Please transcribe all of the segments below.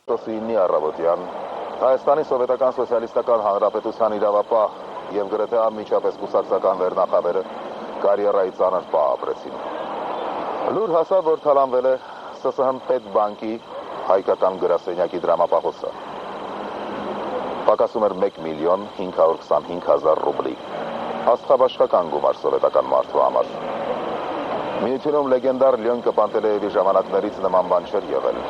9-ի առավոտյան Հայաստանի Սովետական Սոցիալիստական Հանրապետության իրավապահ և գրեթե անմիջապես կուսակցական վերնախավերը կարիերայի ծանր պահ ապրեցին։ Լուր հասավ, որ թալանվել է ՍՍՀ պետբանկի հայկական գրասենյակի դրամապահոցը։ Պակասում էր 1,525,000 ռուբլի։ Աստղաբաշխական գումար սովետական մարդու համար։ Միությունում լեգենդար Լյոնկա Պանտելեևի ժամանակներից նման բան չէր եղել։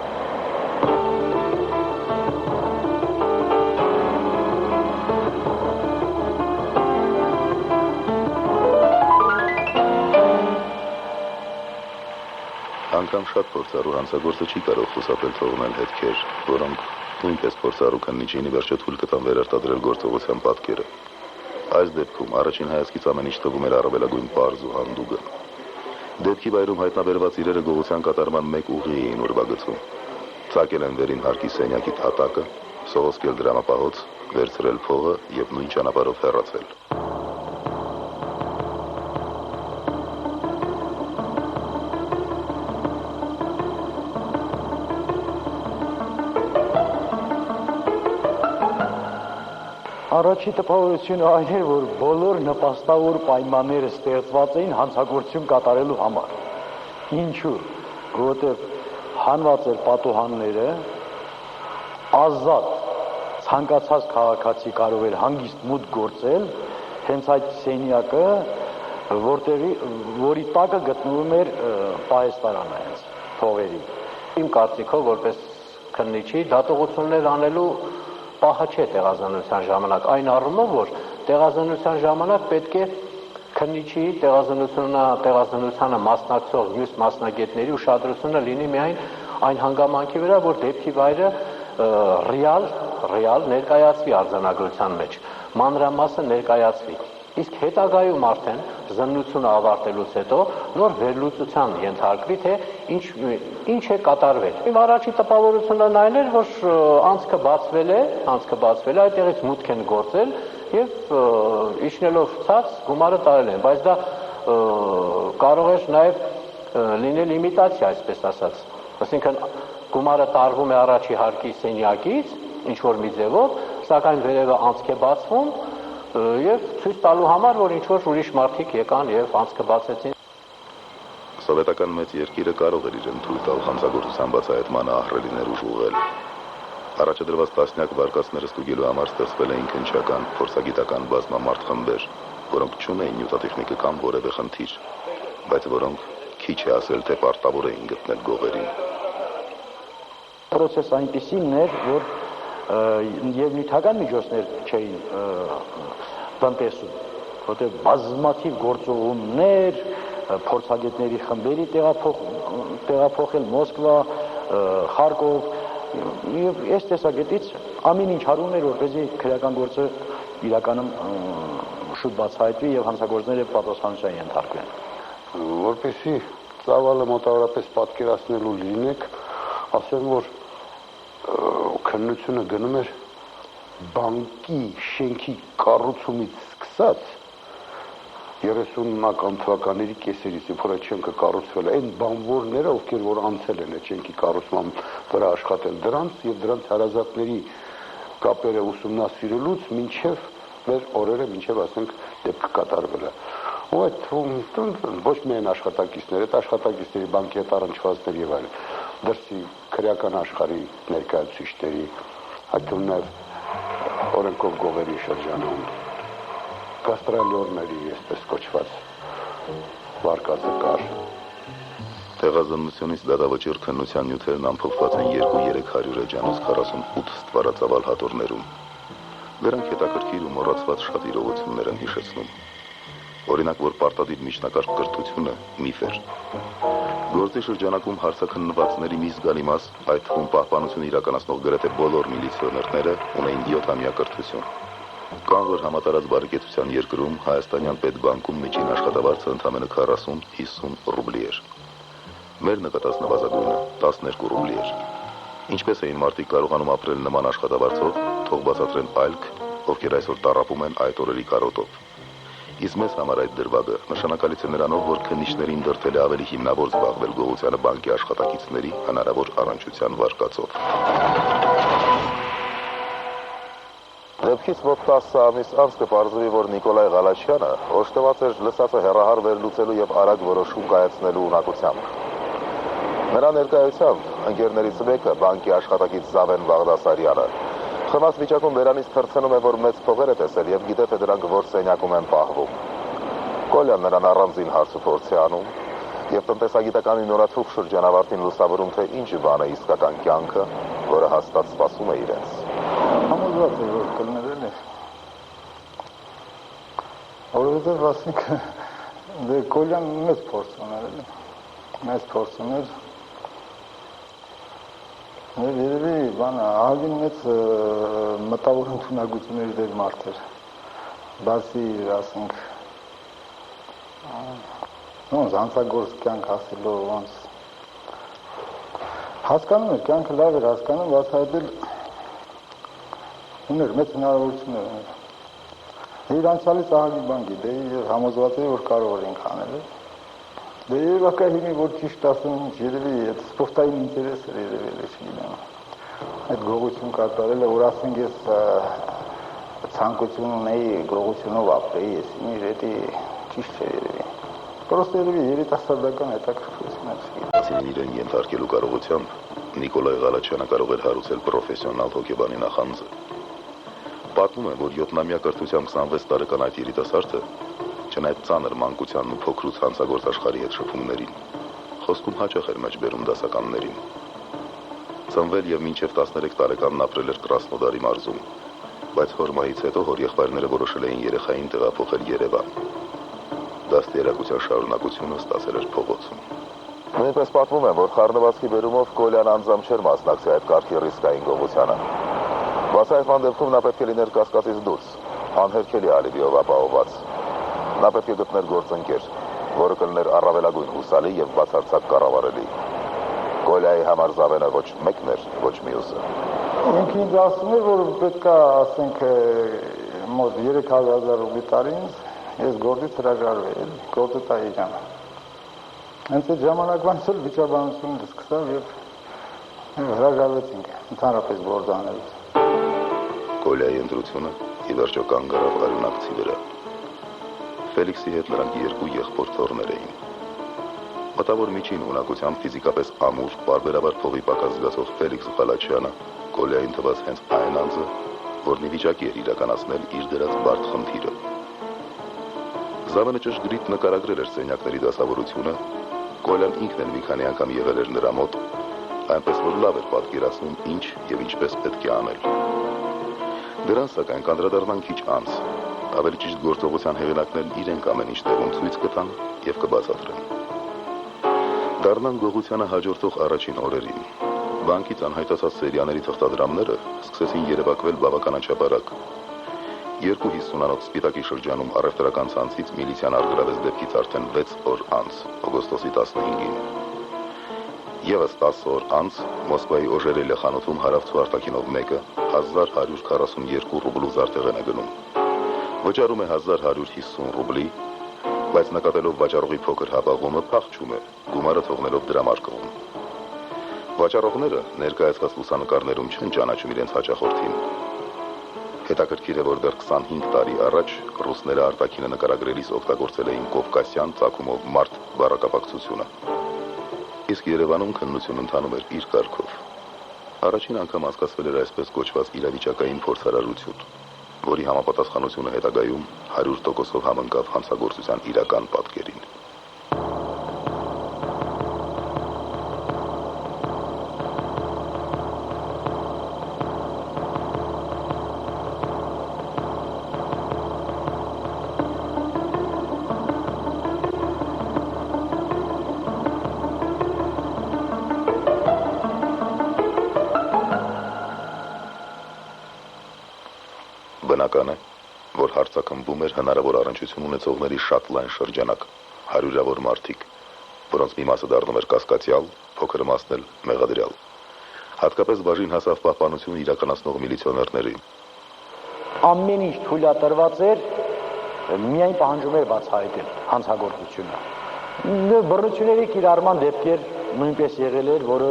Անգամ շատ փորձառու հանցագործը չի կարող խուսափել թողնել հետքեր, որոնք նույնպես փորձառու քննիչին ի վերջո թույլ կտան վերարտադրել գործողության պատկերը։ Այս դեպքում առաջին հայացքից ամեն ինչ թվում էր առավելագույն պարզ ու հանդուգն։ Դեպքի վայրում հայտնաբերված իրերը գողության կատարման մեկ ուղի էին ուրվագծում։ Ծակել են վերին հարկի սենյակի հատակը, սողոսկել դրամապահոց, վերցրել փողը և նույն ճանապարհով հեռացել։ Առաջի տպավորությունը այն էր, որ բոլոր նպաստավոր պայմանները ստեղծված էին հանցագործություն կատարելու համար։ Ինչու՞։ Որովհետև հանված էր պատուհանները, ազատ ցանկացած քաղաքացի կարող էր հանգիստ մուտք գործել հենց այդ սենյակը, որի տակը գտնվում էր պահեստարանը հենց փողերի։ Իմ կարծիքով, որպես քննիչի, դատողություններ անելու պահը չէ տեղազնության ժամանակ, այն առումով, որ տեղազնության ժամանակ պետք է քննիչի տեղազնությանը մասնակցող մյուս մասնագետների ուշադրությունը լինի միայն այն հանգամանքի վրա, որ դեպքի վայրը ռեալ ներկայացվի արձանագրության մեջ, մանրամասը ներկայացվի։ Իսկ հետագայում արդեն զննությունը ավարտելուց հետո նոր վերլուծության ենթարկվի, թե ինչ է կատարվել։ Իմ առաջի տպավորությունն այն էր, որ անցքը բացվել է, այդտեղից մուտք են գործել եւ իջնելով ցած գումարը տարել են, բայց դա կարող է նաեւ լինել իմիտացիա, այսպես ասած։ Այսինքն գումարը տարվում է առաջի հարկի սենյակից, ինչ որ մի ձևով, սակայն վերևը անցք է բացվում եւ ցույց տալու համար, որ ինչ որ ուրիշ մարդիկ եկան եւ անցքը բացեցին։ Սովետական մեծ երկիրը կարող էր իրեն թույլ տալ հանցագործության բացահայտմանը ահռելի ուժ ուղղել։ Առաջադրված տասնյակ վարկածները ստուգելու համար ստեղծվել էին քննչական, փորձագիտական բազմամարդ խմբեր, որոնք չունեին նյութատեխնիկը կամ որևէ խնդիր, բայց որոնք քիչ է ասել, թե պարտավոր էին գտնել գողերին։ Պրոցեսը այնպիսին էր, որ եւ նյութական միջոցներ չէին տնտեսում, որտեղ բազմաթիվ գործողումներ, փորձագետների խմբերի տեղափոխել Մոսկվա, Խարկով, եւ այս տեսակետից ամեն ինչ արվում էր, որպեսզի քրեական գործը իրականում շուտ բացահայտվի եւ հանցագործները պատասխանատվության ենթարկվեն։ Որպեսզի ծավալը մոտավորապես պատկերացնելու լինեք, ասեմ, որ քննությունը գնում էր բանկի շենքի կառուցումից սկսած 30-ական թվականների կեսերից, երբ որ այդ շենքը կառուցվել է, այն բանվորները, ովքեր որ անցել են այդ շենքի կառուցման վրա աշխատել դրանց եւ դրանց հարազատների կապերը ուսումնասիրելուց մինչև մեր օրերը, մինչև ասենք դեպքը կատարվել է։ Ու այդ ոչ միայն աշխատակիցներ, այդ աշխատակիցների բանկի հետ առնչվածներ եւ այլն, դրսի քրեական աշխարհի ներկայացուցիչների, այդ թվում նաեւ օրենքով գողերի շրջանում գաստրոլորների, այսպես կոչված վարկածը կար։ Տեղազնությունից դատավճիռ քննության նյութերն ամփոփված են 2-300 էջանոց 48 ստվարածավալ հատորներում։ Դրանք հետաքրքիր ու մոռացված շատ իրողություններ են հիշեցնում։ Օրինակ, որ պարտադիր միջնակարգ կրթությունը միֆ էր։ Գործի շրջանակում հարցաքննվածների մի զգալի մաս, այդ թվում պահպանություն իրականացնող գրեթե բոլոր միլիցիոներները ունեին 7-ամյա կրթություն։ Կան, որ համատարած բարեկեցության երկրում Հայաստանյան պետբանկում միջին աշխատավարձը ընդամենը 40-50 ռուբլի էր։ Մեր նկատած նվազագույնը 12 ռուբլի էր։ Ինչպես էին մարդիկ կարողանում ապրել նման աշխատավարձով, թող բացատրեն այլք, ովքեր այսօր տառապում են այդ օրերի կարոտով։ Իսկ մեզ համար այդ դրվագը նշանակալից է նրանով, որ քննիչներին դրդել է ավելի հիմնավոր զբաղվել գողությանը բանկի աշխատակիցների հնարավոր առնչության վարկածով։ Դեպքից մոտ 10 ամիս անց կպարզվի, որ Նիկոլայ Ղալաչյանը օժտված էր լսածը հեռահար վերլուծելու եւ արագ որոշում կայացնելու ունակությամբ։ Նրա ներկայությամբ ընկերներից մեկը, բանկի աշխատակից Զավեն Բաղդասարյանը, խմած վիճակում բերանից թռցնում է, որ մեծ փողեր է տեսել եւ գիտե, թե դրանք որ սենյակում են պահվում։ Կոլյան նրան առանձին հարցուփորձ է անում եւ տնտեսագիտականի նորաթուխ շրջանավարտին լուսավորում, թե ինչ բան է իսկական կյանքը, որը հաստատ սպասում է իրենց։ Համոզված է, որ կլներ էլի։ Որովհետև ասենք դե Կոլյան մեծ փորձ ուներ էլի։ Մեծ փորձ ուներ։ Երևի բանը ահագին մեծ մտավոր ընդունակությունների դեր մարդ էր։ Բացի ասենք ոնց անցագործ կյանք ասելով ոնց հասկանում էր, կյանքը լավ էր հասկանում, բացահայտել ուներ մեծ հնարավորություններ ուներ։ Իր անցյալից ահագին բան գիտե եւ համոզված է, որ կարող էր ինք անել։ Դե երևի ակա հիմի որ ճիշտ ասեմ, երևի այդ սպորտային ինտերես էր երևի, չգիտեմ։ Այդ գողություն կատարելը, որ ասենք ես ցանկություն ունեի գողությունով ապրեի, ես ինձ էդի ճիշտ չէ երևի։ Պրոստը երևի երիտասարդական հետաքրքրություն է, չգիտեմ։ Ասին իրեն ենթարկելու կարողությամբ Նիկոլայ Ղալաչյանը կարող էր հարուցել պրոֆեսիոնալ հոգեբանի նախանձը։ Պատմում է, որ 7-ամյա կրթությամբ 26 տարեկան այդ երիտասարդը, չնայած ծանր մանկությանն ու փոքրուց հանցագործ աշխարհի հետ շփումներին, խոսքում հաճախ էր մեջբերում դասականներին։ Ծնվել եւ մինչեւ 13 տարեկանն ապրել էր Կրասնոդարի մարզում, բայց հորմայից հետո հոր եղբայրները որոշել էին երեխային տեղափոխել Երևան։ Դաստիարակության շարունակությունը ստացել էր փողոցում։ Նույնպես պատմում են, որ խառնվածքի բերումով Կոլյան անձամբ չէր մասնակցի այդ կարգի ռիսկային գողությանը։ Բաց այդ դեպքում նա պետք է լիներ կասկածից դուրս, անհերքելի ալիբիով ապահովված։ Նա պետք է գտներ գործընկեր, որը կլներ առավելագույն հուսալի եւ բացարձակ կառավարելի։ Կոլյայի համար Զավենը ոչ մեկն էր, ոչ մյուսը։ Ինքը ինձ ասում էր, որ պետք է ասենք մոտ 300,000 ռուբլի տարի ինձ, ես գործից հրաժարվեի, գործը տայի ջան։ Հենց այդ ժամանակվանից էլ վիճաբանությունը սկսավ եւ հրաժարվեցինք ընդհանրապես գործանելուց։ Կոլյայի ընտրությունը ի վերջո կանգ առավ արյունակցի վրա։ Ֆելիքսի հետ նրանք երկու եղբոր թոռներ էին։ Մտավոր միջին ունակությամբ ֆիզիկապես ամուր, պարբերաբար փողի պակաս զգացող Ֆելիքս Ղալաչյանը Կոլյային թվաց հենց այն անձը, որն ի վիճակի էր իրականացնել իր դրած բարդ խնդիրը։ Զավենը ճշգրիտ նկարագրել էր սենյակների դասավորությունը, Կոլյան ինքն էլ մի քանի անգամ եղել էր նրա մոտ, այնպես որ լավ էր պատկերացնում ինչ եւ ինչպես պետք է անել։ Դրան սակայն կանդրադառնան քիչ անց, ավելի ճիշտ գործողության հեղինակներն իրենք ամեն ինչ տեղում ցույց կտան եւ կբացատրեն։ Դառնան գողությանը հաջորդող առաջին օրերին։ Բանկից անհայտացած սերիաների թղթադրամները սկսեցին երևակվել բավականաչափ արագ։ 250-անոց Սպիտակի շրջանում առևտրական ցանցից միլիցիան արգրավեց դեպքից արդեն 6 օր անց, օգոստոսի 15-ին։ Եվս 10 օր անց Մոսկվայի Օժերելիա խանութում հարավցու արտաքինով մեկը 1142 ռուբլու զարդեղեն է գնում։ Վճարում է 1150 ռուբլի, բայց նկատելով վաճառողի փոքր հապաղումը փախչում է, գումարը թողնելով դրամարկղում։ Վաճառողները ներկայացված լուսանկարներում չեն ճանաչում իրենց հաճախորդին։ Հետաքրքիր է, որ դեռ 25 տարի առաջ ռուսները արտաքինը նկարագրելիս օգտագործել էին կովկասյան ծագումով մարդ բառակապակցությունը։ Իսկ Երևանում քննություն ընթանում էր իր կարգով։ Առաջին անգամ անցկացվել էր այսպես կոչված իրավիճակային փորձարարություն, որի համապատասխանությունը հետագայում 100%-ով համընկավ հանցագործության իրական պատկերին։ Բնական է, որ հարցակմվում էր հնարավոր առնչություն ունեցողների շատ լայն շրջանակ, հարյուրավոր մարդիկ, որոնց մի մասը դառնում էր կասկածյալ, փոքր մասն էլ մեղադրյալ։ Հատկապես բաժին հասավ պահպանություն իրականացնող միլիցիոներներին։ Ամեն ինչ թույլատրված էր միայն պահանջում էր բացահայտել հանցագործությունը։ Բռնությունների կիրառման դեպքեր նույնպես եղել էր, որը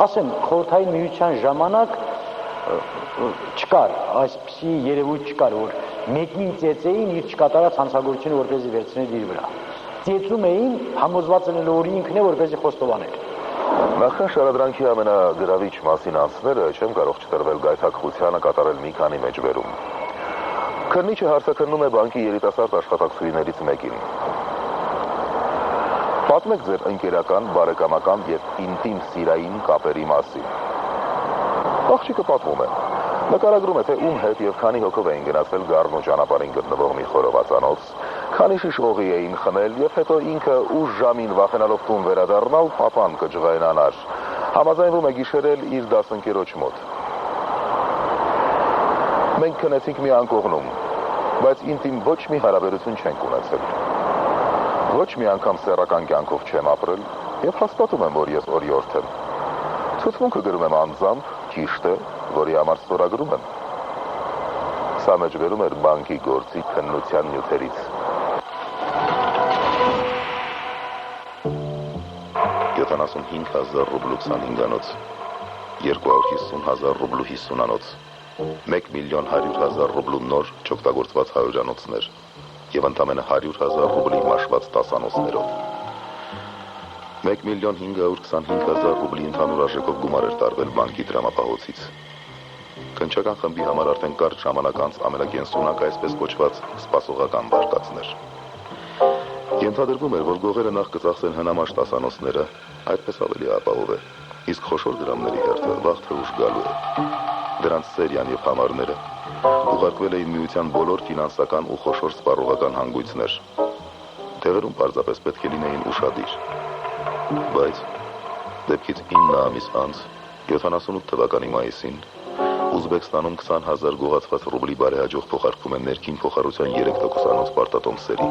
ասեմ, խորհրդային միության ժամանակ չկար, այսպիսի երևույթ չկար, որ մեկին ծեծեին իր չկատարած հանցագործությունը որպեսզի վերցնել իր վրա։ Ծեծում էին, համոզված լինելով, որ ինքն է որպեսզի խոստովաներ։ Նախքան շարադրանքի ամենագրավիչ մասին անցները չեմ կարող չտրվել գայթակղությանը կատարել մի քանի մեջբերում։ Քննիչը հարցաքննում է բանկի երիտասարդ աշխատակցուհիներից մեկին։ Պատմեք ձեր ընկերական, բարեկամական եւ ինտիմ սիրային կապերի մասին։ Աղջիկը պատմում է։ Նկարագրում է, թե ում հետ եւ քանի հոգով էին գնացել Գառնու ճանապարհին գտնվող մի խորովածանոց, քանի շիշ օղի էին խմել եւ հետո ինքը ուշ ժամին վախենալով տուն վերադառնալ, պապան կջղայնանար։ Համաձայնվում է գիշերել իր դասընկերոջ մոտ։ Մենք քնեցինք մի անկողնում, բայց ինտիմ ոչ մի հարաբերություն չենք ունեցել։ Ոչ մի անգամ սեռական կյանքով չեմ ապրել եւ հաստատում եմ, որ ես օրիորդ եմ։ Ցուցմունքը գրում եմ անձամբ, ճիշտ է, որի համար ստորագրում եմ։ Սա մեջբերում էր բանկի գործի քննության նյութերից։ 75,000 ռուբլու 25-անոց, 250,000 ռուբլու 50-անոց, 1,100,000 ռուբլու նոր չօգտագործված հարյուրանոցներ եւ ընդամենը 100,000 ռուբլի մաշված 10 անոցներով։ 1,525,000 ռուբլի ընդհանուր արժեքով գումար էր տարվել բանկի դրամապահոցից։ Քննչական խմբի համար արդեն կարճ ժամանակ անց ամենագենսունակ այսպես կոչված սպասողական բարկացներ։ Ենթադրվում էր, որ գողերը նախ կծախսեն հնամաշ 10 անոցները, այդպես ավելի ապահով է, իսկ խոշոր դրամների հերթը վաղ թե ուշ գալու է։ Դրանց սերիան եւ համարները ուղարկվել էին միության բոլոր ֆինանսական ու խոշոր սպառողական հանգույցներ։ Տեղերում պարզապես պետք է լինեին ուշադիր։ Բայց դեպքից 9 ամիս անց 78 թվականի մայիսին Ուզբեկստանում 20,000 գողացված ռուբլի բարեհաջող փոխարկվում է ներքին փոխառության 3% պարտատոմսերի։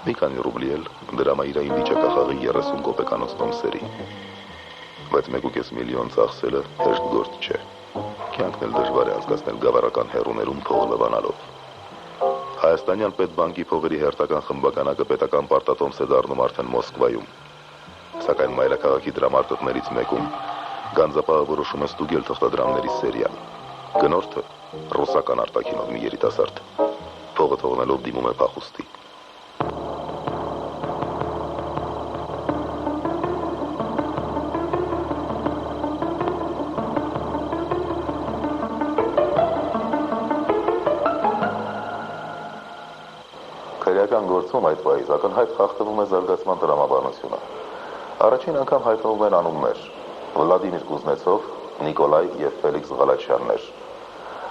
Մի քանի ռուբլի էլ դրամայրային վիճակախաղի 30 կոպեկանոց տոմսերի։ Բայց 1.5 միլիոն ծախսելը հեշտ գործ չէ։ Կյանքն էլ դժվար է անցկացնել գավառական հեռուներում փող լվանալով։ Հայաստանյան պետբանկի փողերի հերթական խմբականակը պետական պարտատոմս է դառնում արդեն Մոսկվայում։ Սակայն մայրաքաղաքի դրամարկղներից մեկում Գանձապահը որոշում է ստուգել թղթադրամների սերիան։ Գնորդը ռուսական արտաքինով մի երիտասարդ։ Փողը թողնելով դիմում է փախուստի։ Քրեական գործում այդ պահից ակնհայտ խախտվում է զարգացման տրամաբանությունը։ Առաջին անգամ հայտնվում են անուններ՝ Վլադիմիր Կուզնեցով, Նիկոլայ եւ Ֆելիքս Ղալաչյաններ։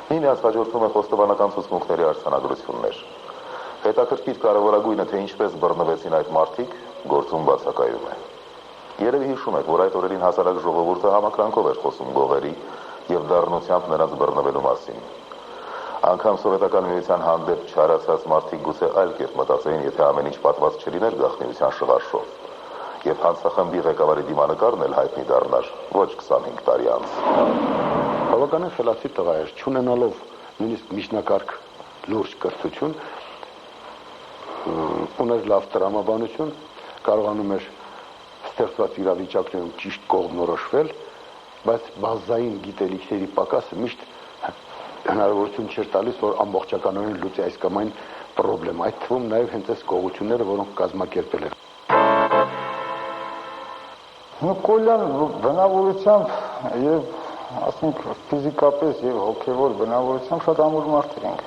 Միմյանց հաջորդում է խոստովանական ցուցմունքների արձանագրություններ։ Հետաքրքիր կարևորագույնը, թե ինչպես բռնվեցին այդ մարդիկ, գործում բացակայում է։ Երևի հիշում եք, որ այդ օրերին հասարակ ժողովուրդը համակրանքով էր խոսում գողերի եւ դառնությամբ նրանց բռնվելու մասին։ Անգամ սովետական միության հանդեպ չարացած մարդիկ գուցե այլ կերպ մտածեին, եթե ամեն ինչ պատված չլիներ գաղտնիության շղարշով, եւ հանցախմբի ղեկավարի դիմանկարն էլ հայտնի դառնար ոչ 25 տարի անց։ Բավականին խելացի տղա էր, չունենալով նույնիսկ միջնակարգ լուրջ կրթություն, ուներ լավ տրամաբանություն, կարողանում էր ստեղծված իրավիճակներում ճիշտ կողմնորոշվել, բայց բազային գիտելիքների պակասը միշտ հնարավորություն չէր տալիս, որ ամբողջականորեն լուծի այս կամ այն պրոբլեմ, այդ թվում նաև հենց այս կողությունները, որոնք կազմակերպել էր։ Կոլյան բնավորությամբ եւ ասենք ֆիզիկապես եւ հոգեվոր բնավորությամբ շատ ամուր մարդեր ենք։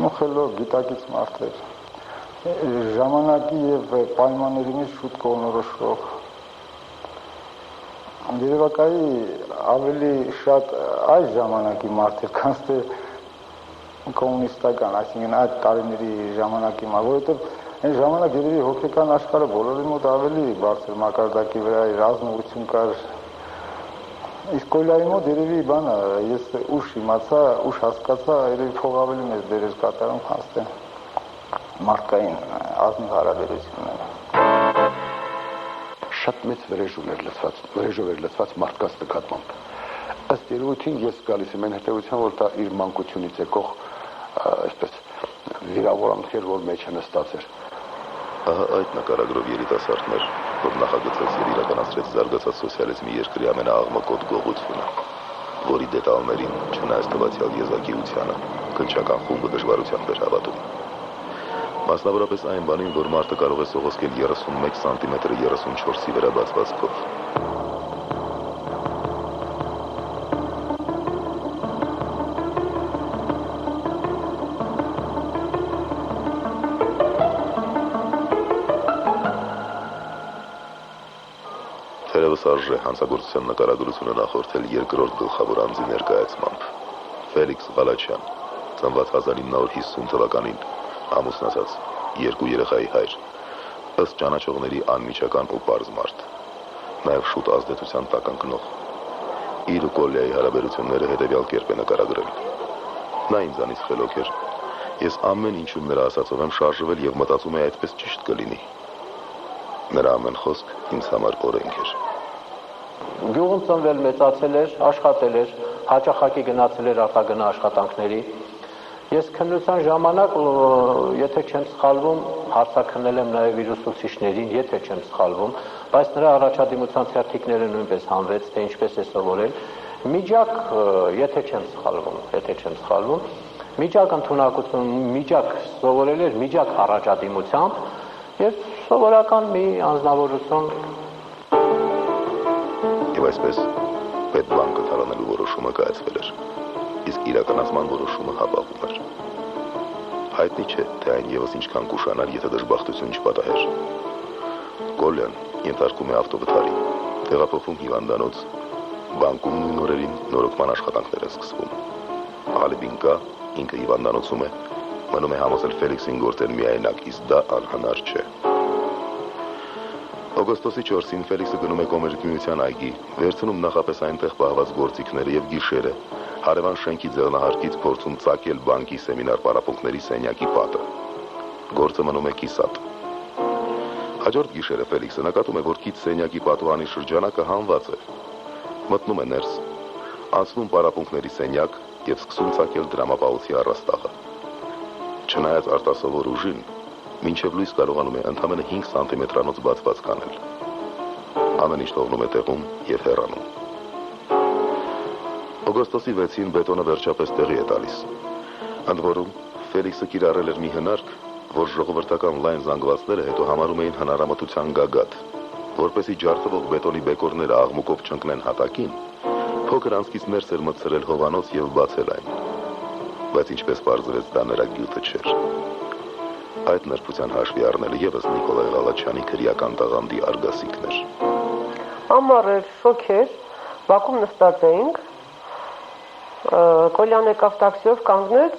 Մոխելով գիտակից մարդեր։ Ժամանակի եւ պայմանների մեջ շուտ կողմնորոշվող։ Երևակայի ավելի շատ այս ժամանակի մարդեր, քան թե կոմունիստական, այսինքն այդ տարիների ժամանակի մա, որովհետեւ այն ժամանակ երևի հոգեկան աշխարհը բոլորի մոտ ավելի բարձր մակարդակի վրա էր, ազնվություն կար։ Իսկ Կոլյայի մոտ երևի բանը, ես ուշ իմացա, ուշ հասկացա, երևի փող ավելի մեծ դեր էր կատարում, քան թե մարդկային ազնիվ հարաբերությունները։ Շատ մեծ վրեժով էր լցված մարդկանց նկատմամբ։ ըստ երևույթին ես գալիս եմ այն հետևության, որ դա իր մանկությունից եկող այսպես վիրավորանքեր, որ մեջ է նստած էր։ Ահա այդ նկարագրով երիտասարդներ, որ նախագծեց եւ իրականացրեց զարգացած սոցիալիզմի երկրի ամենաաղմկոտ գողությունը, որի դետալներին, չնայած տվյալ եզակիությանը, քնչական խումբը դժվարությամբ էր հավատում։ Մասնավորապես այն բանին, որ մարդը կարող է սողոսկել 31 սանտիմետրը 34-ի վրա բացված փով։ Թերևս արժե հանցագործության նկարագրությունը նախորդել երկրորդ գլխավոր անձի ներկայացմամբ։ Ֆելիքս Ղալաչյան, ծնված 1950 թվականին, ամուսնացած, 2 երեխայի հայր, ըստ ճանաչողների անմիջական ու պարզ մարդ, նաև շուտ ազդեցության տակ ընկնող։ Իր ու Կոլյայի հարաբերությունները հետևյալ կերպ է նկարագրել. Նա ինձանից խելոք էր, ես ամեն ինչում նրա ասածով եմ շարժվել եւ մտածում եմ այդպես ճիշտ կլինի։ Նրա ամեն խոսք ինձ համար օրենք էր։ Գյուղում ծնվել, մեծացել էր, աշխատել էր, հաճախակի գնացել էր արտագնա աշխատանքների։ Ես քննության ժամանակ, եթե չեմ սխալվում, հարցաքննել եմ նաև իր ուսուցիչներին, եթե չեմ սխալվում, բայց նրա առաջադիմության թերթիկները նույնպես հանվեց, թե ինչպես է սովորել։ Միջակ, եթե չեմ սխալվում, միջակ ընդունակություն, միջակ սովորել էր միջակ առաջադիմությամբ եւ սովորական մի անձնավորություն։ Եվ այսպես պետբանկը թալանելու որոշումը կայացվել էր, իսկ իրականացման որոշումը հապաղում էր։ Հայտնի չէ, թե այն եւս ինչքան կուշանար, եթե դժբախտություն չպատահեր։ Կոլյան ենթարկում է ավտովթարի, տեղափոխվում հիվանդանոց, բանկում նույն օրերին նորոգման աշխատանքներ են սկսվում։ Ալիբին կա, ինքը հիվանդանոցում է, մնում է համոզել Ֆելիքսին գործել միայնակ, իսկ դա անհնար չէ։ Օգոստոսի 4-ին Ֆելիքսը գնում է Կոմերցիոն այգի, վերցնում նախապես այնտեղ պահված գործիքները եւ գիշերը հարևան շենքի ձեռնահարկից փորձում ծակել բանկի սեմինար պարապմունքների սենյակի պատը։ Գործը մնում է կիսատ։ Հաջորդ գիշերը Ֆելիքսը նկատում է, որ քիչ սենյակի պատուհանի շրջանակը հանված է։ Մտնում է ներս, անցնում պարապմունքների սենյակ եւ սկսում ծակել դրամապահոցի առաստաղը։ Չնայած արտասովոր ուժին, մինչև լույս կարողանում է ընդամենը 5 սանտիմետրանոց բացված կանել։ Ամեն ինչ թողնում է տեղում եւ հեռանում։ Օգոստոսի 6-ին բետոնը վերջապես տեղի է տալիս։ Ընդ որում, Ֆելիքսը կիրառել էր մի հնարք, որ ժողովրդական լայն զանգվածները հետո համարում էին հնարամտության գագաթ, որպեսզի ջարդվող բետոնի բեկորները աղմուկով չընկնեն հատակին, փոքր անցքից ներս էր մտցրել հովանոց եւ բացել այն։ Բայց ինչպես պարզվեց, դա նրա գյուտը չէր։ Այդ նրբության հաշվի առնելը եւս Նիկոլայ Ղալաչյանի քրեական տաղանդի արգասիքն էր։ Ամառ էր, շոգ էր, բակում նստած էինք, Կոլյան եկավ տաքսիով կանգնեց,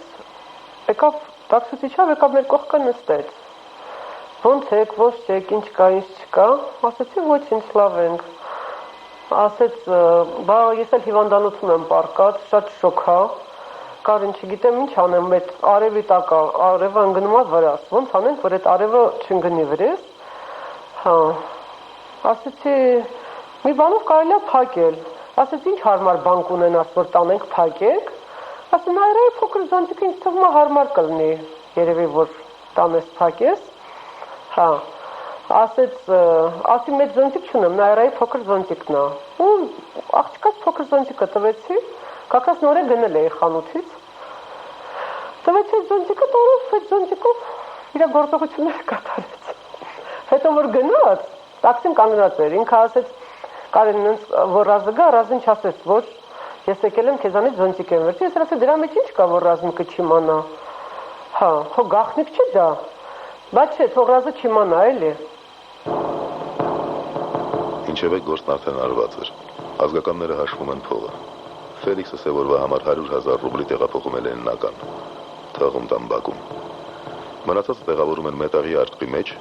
եկավ տաքսուցիչով, եկավ մեր կողքը նստեց։ Ոնց եք, ոչ եք, ինչ կա, ինչ չկա, ասեցի ոչինչ, լավ ենք։ Ասեց, բա ես էլ հիվանդանոցում եմ պարկած, շատ շոկ հա։ Կարին չգիտեմ ինչ անեմ, այդ արևի տակ արևը ընկնում է վրաս, ոնց անենք, որ այդ արևը չընկնի վրես։ Հա։ Ասեցի, մի բանով կարելի է փակել։ Ասեցի, ինչ հարմար բանկ ունենաս, որ տանենք փակենք։ Ասեցի, նայրայի փոքր զոնտիկը ինձ թվում է հարմար կլինի, երևի որ տանես փակես։ Հա։ Ասեց, ասի մեծ զոնտիկ չունեմ, նայրայի փոքր զոնտիկն է։ Ու աղջկաս փոքր զոնտիկը տվեցի, կակաս նոր է գնել էի խանութից։ Տվեցի զոնտիկը, տորով այդ զոնտիկով իր գործողությունները կատարեց։ Հետո որ գնաց, տաքսին կանգնած էր, ինքը ասեց, Կարեն որ ռազը գա, ռազին չասես, որ ես եկել եմ քեզանից զոնտիկ եմ վերցի, ես ասեցի դրա մեջ ինչ կա, որ ռազմիկը չիմանա։ Հա, հո գախնիկ չի դա։ Բայց չէ, թող ռազը չիմանա, էլի։ Ինչևէ գործն արդեն արված էր։ Ազգականները հաշվում են փողը։ Ֆելիքսը սևորվա համար 100,000 ռուբլի տեղափոխում է Լենինական, թողում տամբակում։ Մնացածը տեղավորում են մետաղի արկղի մեջ,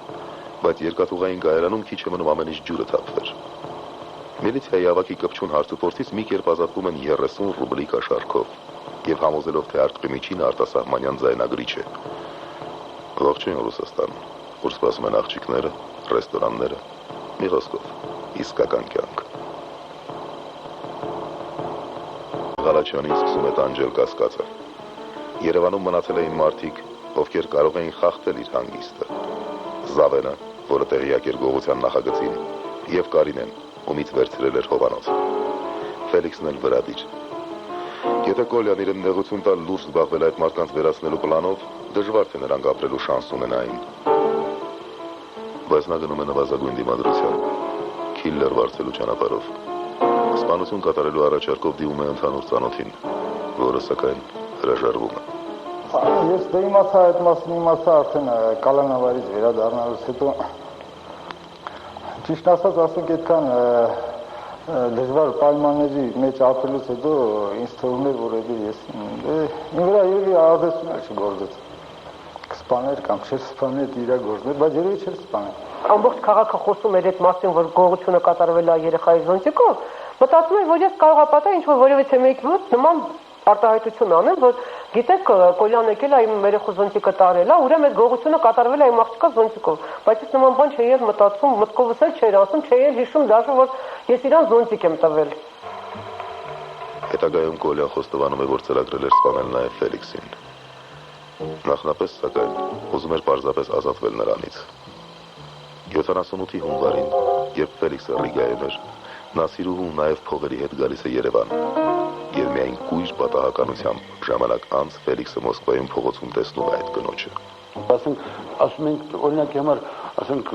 բայց երկաթուղային կայարանում քիչ է մնում ամեն ինչ ջուրը թափվեր։ Միլիցիայի ավակի կպչուն հարցուփորձից մի կերպ ազատվում են 30 ռուբլի կաշառքով եւ համոզելով, թե արկղի միջին արտասահմանյան ձայնագրիչ է։ Ողջույն Ռուսաստան, ուր սպասում են աղջիկները, ռեստորանները, մի խոսքով, իսկական կյանք։ Ղալաչյանին սկսում է տանջել կասկածը։ Երևանում մնացել էին մարդիկ, ովքեր կարող էին խախտել իր հանգիստը։ Զավենը, որը տեղյակ էր գողության նախագծին, եւ Կարինեն, ումից վերցրել էր Հովանոց։ Ֆելիքսն էլ վրադիր։ Եթե Կոլյան իրեն նեղություն տալ լուրջ զբաղվել այդ մարդկանց վերացնելու պլանով, դժվար թե նրանք ապրելու շանս ունենային։ Բայց նա գնում է նվազագույն դիմադրության, քիլլեր վարձելու ճանապարհով։ Սպանություն կատարելու առաջարկով դիմում է ընդհանուր ծանոթին, որը սակայն հրաժարվում է։ Ես դե իմացա այդ մասին, իմացա արդեն կալանավարից վերադառնալուց հետո, ճիշտ ասած, ասենք այդքան դժվար պայմանների մեջ ապրելուց հետո ինձ թվում էր, որ ես ինձ վրա երևի ազդեցություն չգործեց։ Կսպաներ կամ չէր սպաներ իր գործներ, բայց երևի չէր սպաներ։ Ամբողջ քաղաքը խոսում էր այդ մասին, որ գողությունը կատարվել է երեխայի զոնտիկով, մտածում եմ, որ ես կարող եմ պատահել ինչ-որ որևէ մեկի մոտ նման արտահայտություն անեմ, որ գիտեք Կոլյան եկել է իմ երեխու զոնտիկը տարել է, ուրեմն այդ գողությունը կատարվել է իմ աղջկա զոնտիկով, բայց ես նման բան չէի մտածում, մտքովս էլ չէր ասում, չէի հիշում դաշը, որ ես իրան զոնտիկ եմ տվել։ Հետագայում Կոլյան խոստովանում է, որ ծրագրել էր սպանել նաև Ֆելիքսին։ Նախնապես, սակայն, ուզում էր պարզապես ազատվել նրանից։ 78-ի հունվարին, երբ Ֆելիքսը Ռիգայում էր, նա սիրուհու նաև փողերի հետ գալիս է Երևան, եւ միայն կույր պատահականությամբ ժամանակ անց Ֆելիքսը Մոսկվայում փողոցում տեսնում է այդ կնոջը։ Ասում ենք, օրինակի համար, ասենք,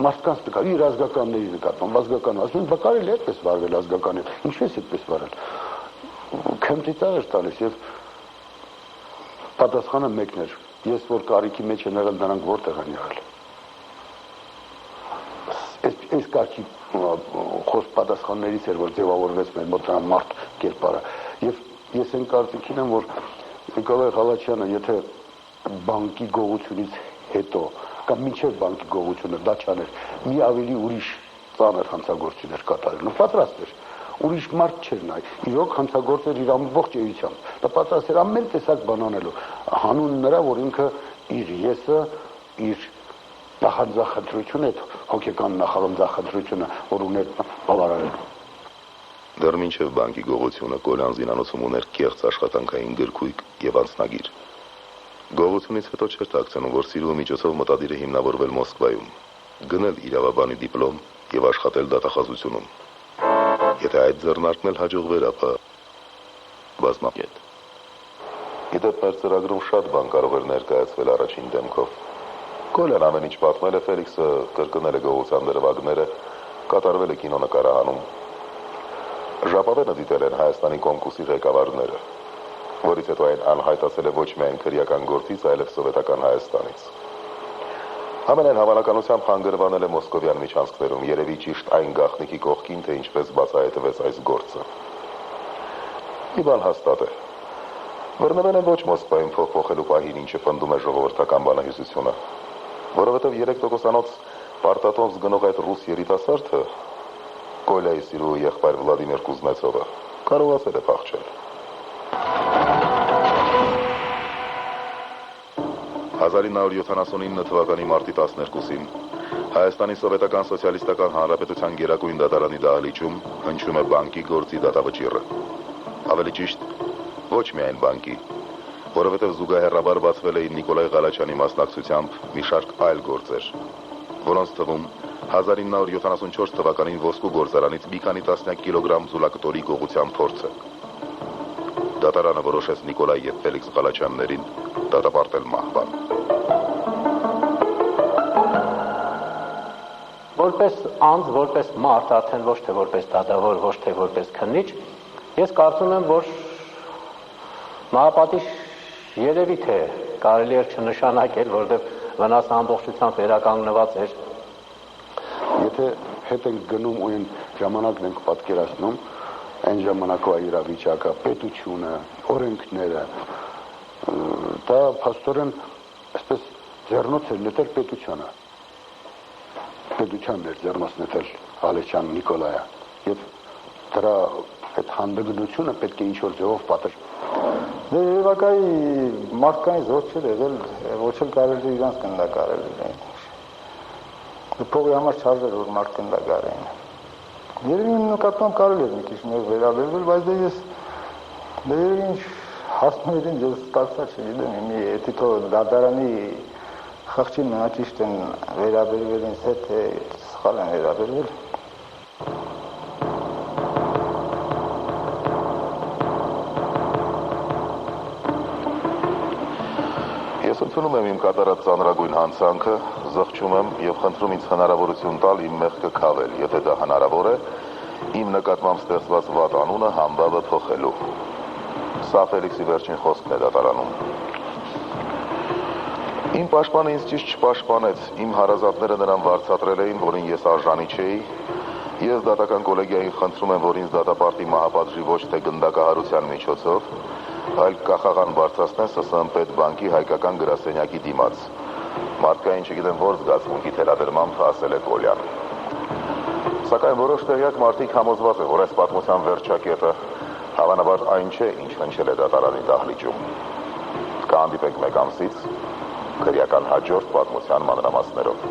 մարդկանց նկատմամբ, իր ազգականների նկատմամբ, ազգական, ասում ենք, կարելի է այդպես վարվել ազգականին, ինչպես այդպես վարել։ Քմտիծաղ էր տալիս եւ պատասխանը մեկն էր, ես որ կարիքի մեջ եմ եղել, նրանք որտեղ են եղել։ Այս կարգի խոս պատասխաններից էր, որ ձևավորվեց մեր մոտ մարդ կերպարը։ Եվ ես այն կարծիքին եմ, որ Նիկոլայ Ղալաչյանը, եթե բանկի գողությունից հետո կամ մինչև բանկի գողությունը դա չաներ, մի ավելի ուրիշ ծանր հանցագործություն էր կատարել, պատրաստ էր։ Ուրիշ մարդ չէր նայ, իրոք հանցագործեր իր ամբողջ էությամբ, դա պատրաստ էր ամեն տեսակ բան անելու, հանուն նրա, որ ինքը իր եսը, իր նախանձախնդրությունը, այդ հոգեկան նախանձախնդրությունը, որ ուներ բավարարելու։ Դեռ մինչև բանկի գողությունը Կոլյան զինանոցում ուներ կեղծ աշխատանքային գրքույկ եւ անձնագիր։ Գողությունից հետո չէր թաքցնում, որ սիրուհու միջոցով մտադիր է հիմնավորվել Մոսկվայում, գնել իրավաբանի դիպլոմ եւ աշխատել դատախազությունում։ Եթե այդ ձեռնարկն էլ հաջողվեր, ապա բազմակետ։ Գիտեք, մեր ծրագրում շատ բան կարող էր ներկայացվել առաջին դեմքով։ Կոլյան ամեն ինչ պատմել է, Ֆելիքսը կրկնել է գողության դրվագները, կատարվել է կինոնկարահանում։ Ժապավենը դիտել են Հայաստանի կոմկուսի ղեկավարները, որից հետո այն անհայտացել է ոչ միայն քրեական գործից, այլև սովետական Հայաստանից։ Ամենայն հավանականությամբ հանգրվանել է մոսկովյան միջանցքներում, երևի ճիշտ այն գաղտնիքի կողքին, թե ինչպես բացահայտվեց այս գործը։ Մի բան հաստատ է։ Բռնվել են ոչ Մոսկվայում փոխփոխելու պահին, ինչը պնդում է ժողովրդական բանահյուսությունը, որովհետև 3%-անոց պարտատոմս գնող այդ ռուս երիտասարդը, Կոլյայի սիրուհու եղբայր Վլադիմիր Կուզնեցովը, կարողացել է փախչել։ 1979 թվականի մարտի 12-ին Հայաստանի Սովետական Սոցիալիստական Հանրապետության Գերագույն դատարանի դահլիճում հնչում է բանկի գործի դատավճիռը։ Ավելի ճիշտ, ոչ միայն բանկի, որովհետև զուգահեռաբար բացվել էին Նիկոլայ Ղալաչյանի մասնակցությամբ մի շարք այլ գործեր, որոնց թվում 1974 թվականին ոսկու գործարանից մի քանի տասնյակ կիլոգրամ զուլակտորի գողության փորձը։ Դատարանը որոշեց Նիկոլայ եւ Ֆելիքս Ղալաչյաններին դատապարտել մահվան։ Որպես անձ, որպես մարդ, արդեն ոչ թե որպես դատավոր, ոչ թե որպես քննիչ, ես կարծում եմ, որ մահապատիժ երևի թե կարելի էր չնշանակել, որովհետև վնասը ամբողջությամբ վերականգնված էր։ Եթե հետ ենք գնում ու այն ժամանակն ենք պատկերացնում, այն ժամանակվա իրավիճակը, պետությունը, օրենքները, դա փաստորեն այսպես ձեռնոց էր նետել պետությանը։ Պետությանն էր ձեռնոց նետել Ղալաչյան Նիկոլայը եւ դրա այդ հանդգնությունը պետք է ինչ-որ ձևով պատժ։ Դե երևակայի մարդկանց ոչ չէր եղել, ոչ էլ կարելի իրանց կնդակարել։ Փողի համար չարժեր, որ մարդ կնդակարեն։ Երևի նկատմամբ կարելի է մի քիչ նոր վերաբերվել, բայց դե ես Դե ինչ հասնողին ես ստացա չգիտեմ, իմի էտիթո դատարանի խղճի մնաճիշտ են վերաբերվել ինձ հետ, թե սխալ են վերաբերվել։ Ես ընդունում եմ իմ կատարած ծանրագույն հանցանքը, զղջում եմ եւ խնդրում ինձ հնարավորություն տալ իմ մեղքը քավել, եթե դա հնարավոր է, իմ նկատմամբ ստեղծված վատ անունը համբավը փոխելու։ Սա Ֆելիքսի վերջին խոսքն է դատարանում։ Իմ պաշտպանը ինձ ճիշտ չպաշտպանեց, իմ հարազատները նրան վարձատրել էին, որին ես արժանի չէի։ Ես դատական կոլեգիային խնդրում եմ, որ ինձ դատապարտի մահապատժի ոչ թե գնդակահարության միջոցով, այլ կախաղան բարձրացնեն ՍՍՄ պետբանկի հայկական գրասենյակի դիմաց։ Մարդկային չգիտեմ որ զգացմունքի թելադրմամբ ասել է Կոլյան։ Սակայն որոշ տեղյակ մարդիկ համոզված են, որ այս պատմության վերջակետը հավանաբար այն չէ, ինչ հնչել է դատարանի դահլիճում։ Կհանդիպենք մեկ ամսից քրեական հաջորդ պատմության մանրամասներով։